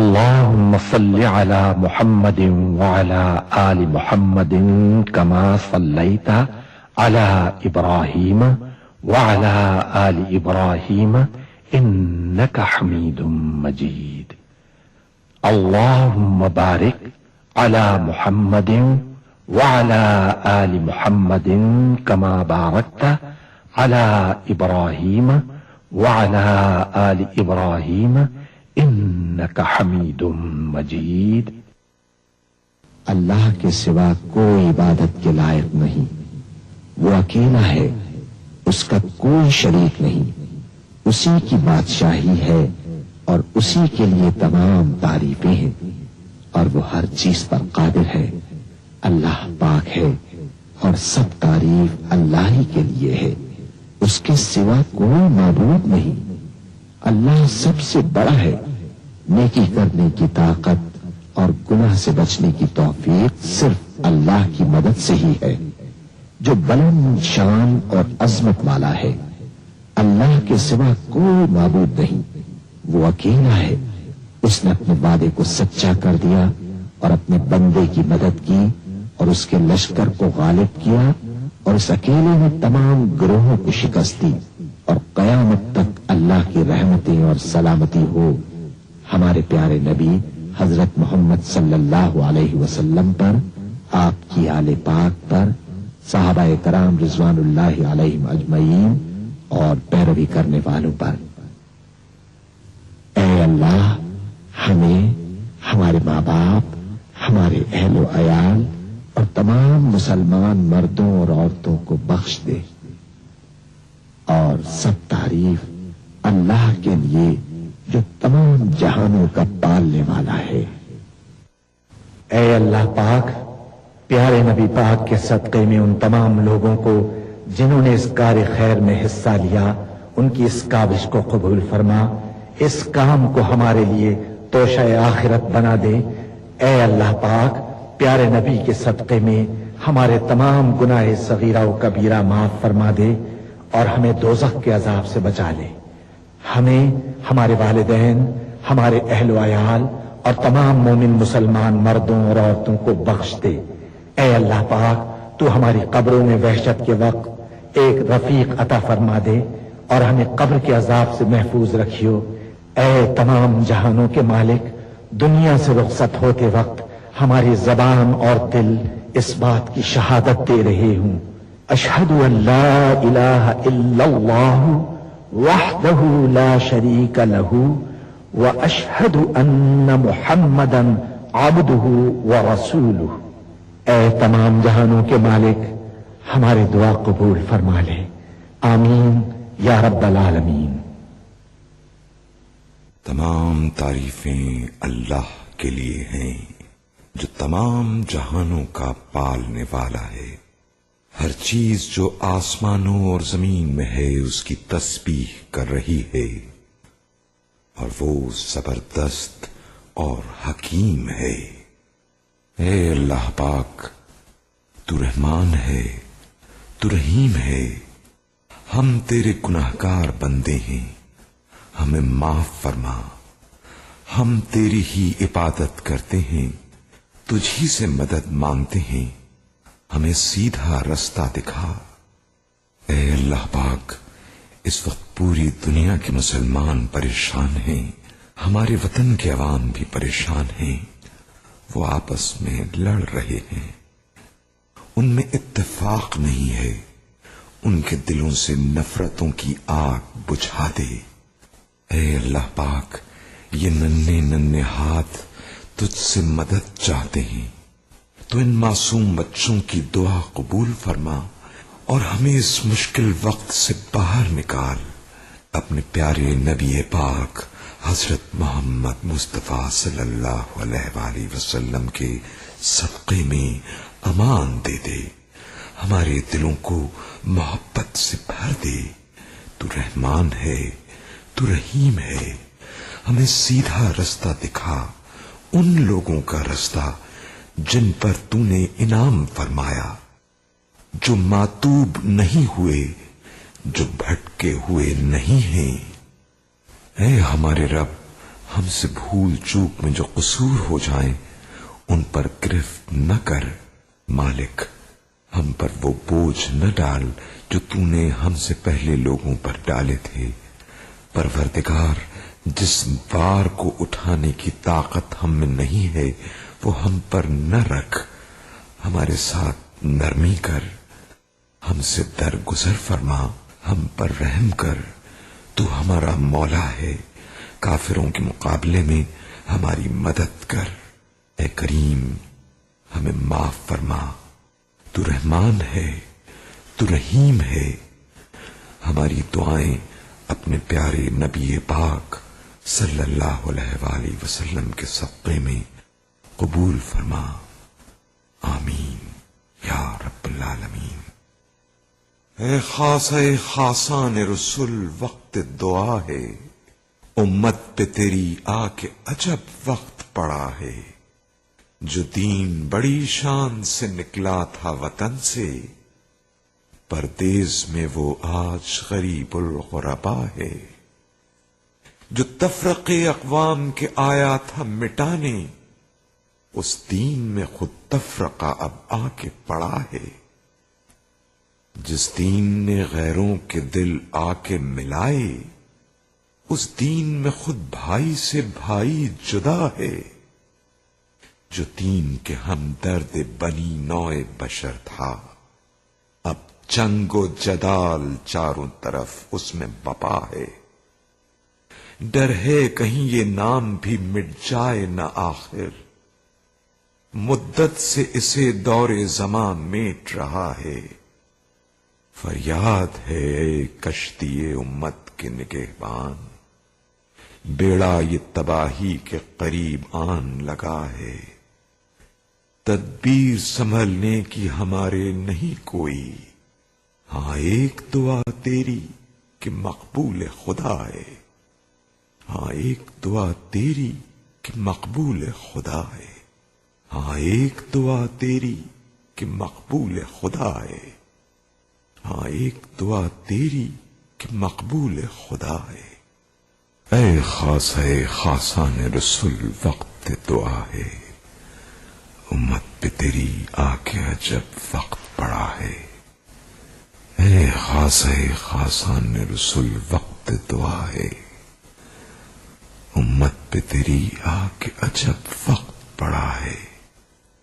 اللهم صل على محمد وعلى آل محمد كما صليت على إبراهيم وعلى آل إبراهيم إنك حميد مجيد. اللهم بارك على محمد وعلى آل محمد كما باركت على إبراهيم وعلى آل إبراهيم إنك حميد مجيد. اللہ کے سوا کوئی عبادت کے لائق نہیں، وہ اکیلا ہے، اس کا کوئی شریک نہیں، اسی کی بادشاہی ہے اور اسی کے لیے تمام تعریفیں ہیں، اور وہ ہر چیز پر قادر ہے. اللہ پاک ہے اور سب تعریف اللہ ہی کے لیے ہے، اس کے سوا کوئی معبود نہیں. اللہ سب سے بڑا ہے. نیکی کرنے کی طاقت اور گناہ سے بچنے کی توفیق صرف اللہ کی مدد سے ہی ہے، جو بلند شان اور عظمت والا ہے. اللہ کے سوا کوئی معبود نہیں، وہ اکیلا ہے. اس نے اپنے وعدے کو سچا کر دیا اور اپنے بندے کی مدد کی اور اس کے لشکر کو غالب کیا، اور اس اکیلے نے تمام گروہوں کو شکست دی. اور قیامت تک اللہ کی رحمتیں اور سلامتی ہو ہمارے پیارے نبی حضرت محمد صلی اللہ علیہ وسلم پر، آپ کی آل پاک پر، صحابہ کرام رضوان اللہ علیہم اجمعین اور پیروی کرنے والوں پر. اے اللہ، ہمیں، ہمارے ماں باپ، ہمارے اہل و عیال اور تمام مسلمان مردوں اور عورتوں کو بخش دے. اور سب تعریف اللہ کے لیے جو تمام جہانوں کا پالنے والا ہے. اے اللہ پاک، پیارے نبی پاک کے صدقے میں ان تمام لوگوں کو جنہوں نے اس کار خیر میں حصہ لیا، ان کی اس کاوش کو قبول فرما. اس کام کو ہمارے لیے توشہ آخرت بنا دے. اے اللہ پاک، پیارے نبی کے صدقے میں ہمارے تمام گناہ صغیرہ و کبیرہ معاف فرما دے اور ہمیں دوزخ کے عذاب سے بچا لے. ہمیں، ہمارے والدین، ہمارے اہل و عیال اور تمام مومن مسلمان مردوں اور عورتوں کو بخش دے. اے اللہ پاک، تو ہماری قبروں میں وحشت کے وقت ایک رفیق عطا فرما دے اور ہمیں قبر کے عذاب سے محفوظ رکھیو. اے تمام جہانوں کے مالک، دنیا سے رخصت ہوتے وقت ہماری زبان اور دل اس بات کی شہادت دے رہے ہوں، اشہد ان لا الہ الا اللہ وحدہ لا شریک لہ واشہد ان محمدا عبدہ ورسولہ. اے تمام جہانوں کے مالک، ہمارے دعا قبول فرما لے. آمین یا رب العالمین. تمام تعریفیں اللہ کے لیے ہیں جو تمام جہانوں کا پالنے والا ہے. ہر چیز جو آسمانوں اور زمین میں ہے اس کی تسبیح کر رہی ہے، اور وہ زبردست اور حکیم ہے. اے اللہ پاک، تو رحمان ہے، تو رحیم ہے. ہم تیرے گناہگار بندے ہیں، ہمیں معاف فرما. ہم تیری ہی عبادت کرتے ہیں، تجھی سے مدد مانگتے ہیں، ہمیں سیدھا رستہ دکھا. اے اللہ پاک، اس وقت پوری دنیا کے مسلمان پریشان ہیں، ہمارے وطن کے عوام بھی پریشان ہیں. وہ آپس میں لڑ رہے ہیں، ان میں اتفاق نہیں ہے. ان کے دلوں سے نفرتوں کی آگ بجھا دے. اے اللہ پاک، یہ ننھے ننھے ہاتھ تجھ سے مدد چاہتے ہیں، تو ان معصوم بچوں کی دعا قبول فرما اور ہمیں اس مشکل وقت سے باہر نکال. اپنے پیارے نبی پاک حضرت محمد مصطفیٰ صلی اللہ علیہ وآلہ وسلم کے صدقے میں امان دے دے. ہمارے دلوں کو محبت سے بھر دے. تو رحمان ہے، تو رحیم ہے. ہمیں سیدھا رستہ دکھا، ان لوگوں کا رستہ جن پر تو نے انعام فرمایا، جو ماتوب نہیں ہوئے، جو بھٹکے ہوئے نہیں ہیں. اے ہمارے رب، ہم سے بھول چوک میں جو قصور ہو جائیں ان پر گرفت نہ کر۔ مالک، ہم پر وہ بوجھ نہ ڈال جو تو نے ہم سے پہلے لوگوں پر ڈالے تھے۔ پروردگار، جس بار کو اٹھانے کی طاقت ہم میں نہیں ہے وہ ہم پر نہ رکھ، ہمارے ساتھ نرمی کر، ہم سے درگزر فرما، ہم پر رحم کر۔ تو ہمارا مولا ہے، کافروں کے مقابلے میں ہماری مدد کر۔ اے کریم، ہمیں معاف فرما، تو رحمان ہے، تو رحیم ہے۔ ہماری دعائیں اپنے پیارے نبی پاک صلی اللہ علیہ وآلہ وسلم کے صدقے میں قبول فرما، آمین یا رب العالمین۔ اے خاصان رسول، وقت دعا ہے، امت پہ تیری آ کے عجب وقت پڑا ہے۔ جو دین بڑی شان سے نکلا تھا وطن سے، پردیس میں وہ آج غریب الغربا ہے۔ جو تفرقے اقوام کے آیا تھا مٹانے، اس دین میں خود تفرقہ اب آ کے پڑا ہے۔ جس دین نے غیروں کے دل آ کے ملائے، اس دین میں خود بھائی سے بھائی جدا ہے۔ جو دین کے ہمدرد بنی نوع بشر تھا، اب جنگ و جدال چاروں طرف اس میں بپا ہے۔ ڈر ہے کہیں یہ نام بھی مٹ جائے نہ آخر، مدت سے اسے دور زمان میٹ رہا ہے۔ فریاد ہے اے کشتی امت کے نگہبان، بیڑا یہ تباہی کے قریب آن لگا ہے۔ تدبیر سنبھلنے کی ہمارے نہیں کوئی، ہاں ایک دعا تیری کہ مقبول خدا ہے، ہاں ایک دعا تیری کہ مقبول خدا ہے، ہاں ایک دعا تیری کہ مقبول خدا ہے، ہاں ایک دعا تیری کہ مقبول خدا ہے۔ اے خاصان رسول، وقت دعا ہے، امت پہ تیری آ کے عجب وقت پڑا ہے۔ اے خاصان رسول، وقت دعا ہے، امت پہ تیری آ کے عجب وقت پڑا ہے۔